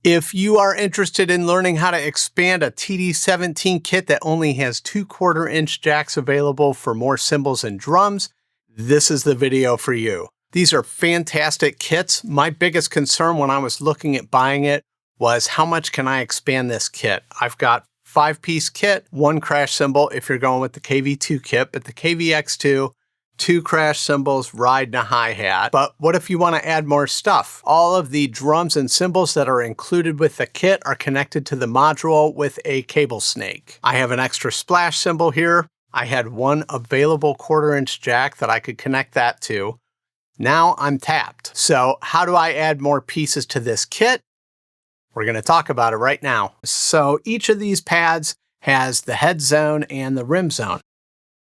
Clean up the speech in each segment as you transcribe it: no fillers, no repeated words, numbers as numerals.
If you are interested in learning how to expand a TD-17 kit that only has 2/4-inch jacks available for more cymbals and drums, this is the video for you. These are fantastic kits. My biggest concern when I was looking at buying it was how much can I expand this kit? I've got 5-piece kit, 1 crash cymbal if you're going with the KV2 kit, but the KVX2, 2 crash cymbals, ride, and a hi-hat. But what if you want to add more stuff? All of the drums and cymbals that are included with the kit are connected to the module with a cable snake. I have an extra splash cymbal here. I had 1 available 1/4-inch jack that I could connect that to. Now I'm tapped. So how do I add more pieces to this kit? We're going to talk about it right now. So each of these pads has the head zone and the rim zone.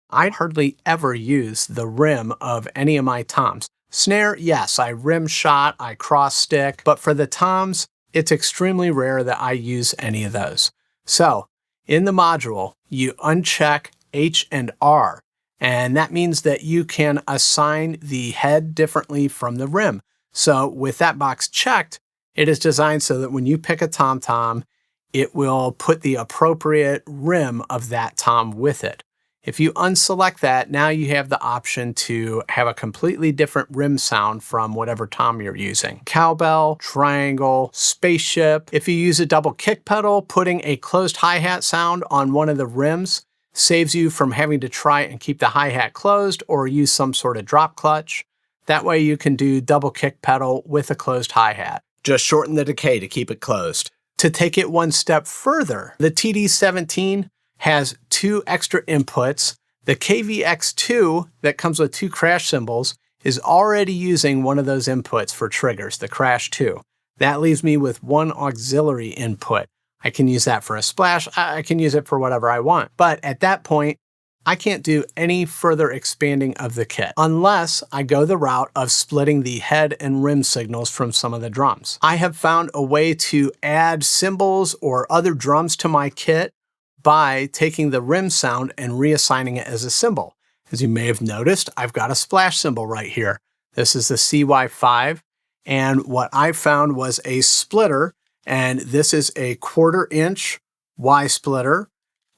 I hardly ever use the rim of any of my toms. Snare, yes, I rim shot, I cross stick, but for the toms, it's extremely rare that I use any of those. So in the module, you uncheck H and R, and that means that you can assign the head differently from the rim. So with that box checked, it is designed so that when you pick a tom-tom, it will put the appropriate rim of that tom with it. If you unselect that, now you have the option to have a completely different rim sound from whatever tom you're using. Cowbell, triangle, spaceship. If you use a double kick pedal, putting a closed hi-hat sound on one of the rims saves you from having to try and keep the hi-hat closed or use some sort of drop clutch. That way you can do double kick pedal with a closed hi-hat. Just shorten the decay to keep it closed. To take it one step further, the TD-17 has 2 extra inputs. The KVX2 that comes with 2 crash cymbals is already using one of those inputs for triggers, the crash 2. That leaves me with 1 auxiliary input. I can use that for a splash. I can use it for whatever I want. But at that point, I can't do any further expanding of the kit unless I go the route of splitting the head and rim signals from some of the drums. I have found a way to add cymbals or other drums to my kit by taking the rim sound and reassigning it as a cymbal. As you may have noticed, I've got a splash cymbal right here. This is the CY5, and what I found was a splitter, and this is a 1/4-inch Y splitter,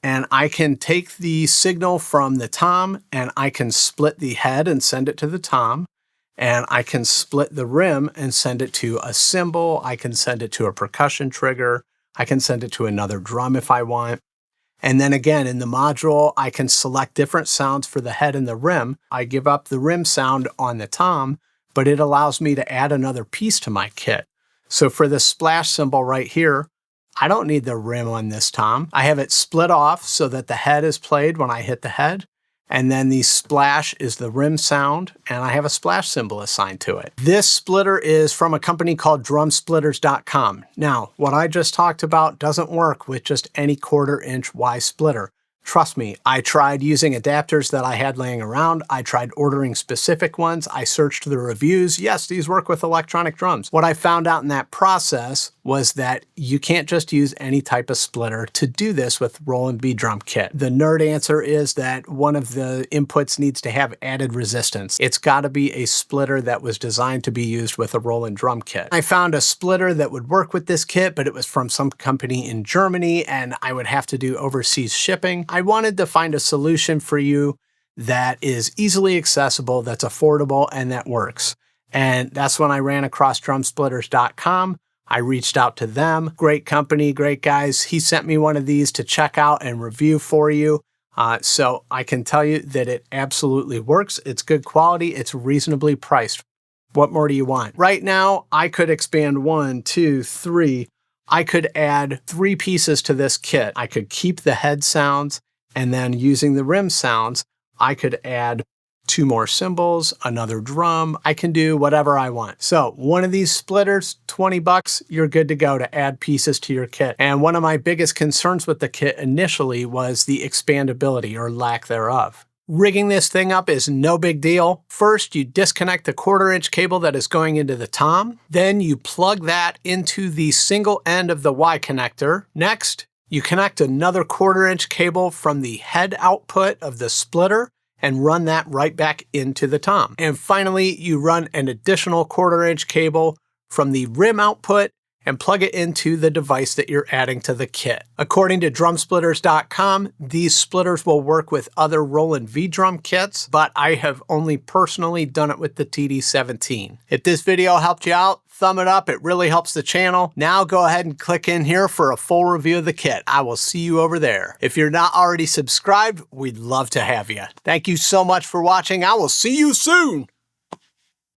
and I can take the signal from the tom and I can split the head and send it to the tom, and I can split the rim and send it to a cymbal. I can send it to a percussion trigger. I can send it to another drum if I want. And then again, in the module, I can select different sounds for the head and the rim. I give up the rim sound on the tom, but it allows me to add another piece to my kit. So for the splash cymbal right here, I don't need the rim on this tom. I have it split off so that the head is played when I hit the head, and then the splash is the rim sound, and I have a splash cymbal assigned to it. This splitter is from a company called drumsplitters.com. Now, what I just talked about doesn't work with just any 1/4-inch Y splitter. Trust me, I tried using adapters that I had laying around. I tried ordering specific ones. I searched the reviews. Yes, these work with electronic drums. What I found out in that process was that you can't just use any type of splitter to do this with Roland V-Drum Kit. The nerd answer is that one of the inputs needs to have added resistance. It's got to be a splitter that was designed to be used with a Roland drum kit. I found a splitter that would work with this kit, but it was from some company in Germany, and I would have to do overseas shipping. I wanted to find a solution for you that is easily accessible, that's affordable, and that works. And that's when I ran across drumsplitters.com. I reached out to them. Great company, great guys. He sent me one of these to check out and review for you. So I can tell you that it absolutely works. It's good quality. It's reasonably priced. What more do you want? Right now, I could expand 1, 2, 3. I could add 3 pieces to this kit. I could keep the head sounds, and then using the rim sounds, I could add 2 more cymbals, another drum. I can do whatever I want. So one of these splitters, 20 bucks, you're good to go to add pieces to your kit. And one of my biggest concerns with the kit initially was the expandability or lack thereof. Rigging this thing up is no big deal. First, you disconnect the 1/4-inch cable that is going into the tom. Then you plug that into the single end of the Y connector. Next, you connect another 1/4-inch cable from the head output of the splitter and run that right back into the tom. And finally, you run an additional 1/4-inch cable from the rim output and plug it into the device that you're adding to the kit. According to drumsplitters.com, these splitters will work with other Roland V-Drum kits, but I have only personally done it with the TD-17. If this video helped you out, thumb it up. It really helps the channel. Now go ahead and click in here for a full review of the kit. I will see you over there. If you're not already subscribed, we'd love to have you. Thank you so much for watching. I will see you soon.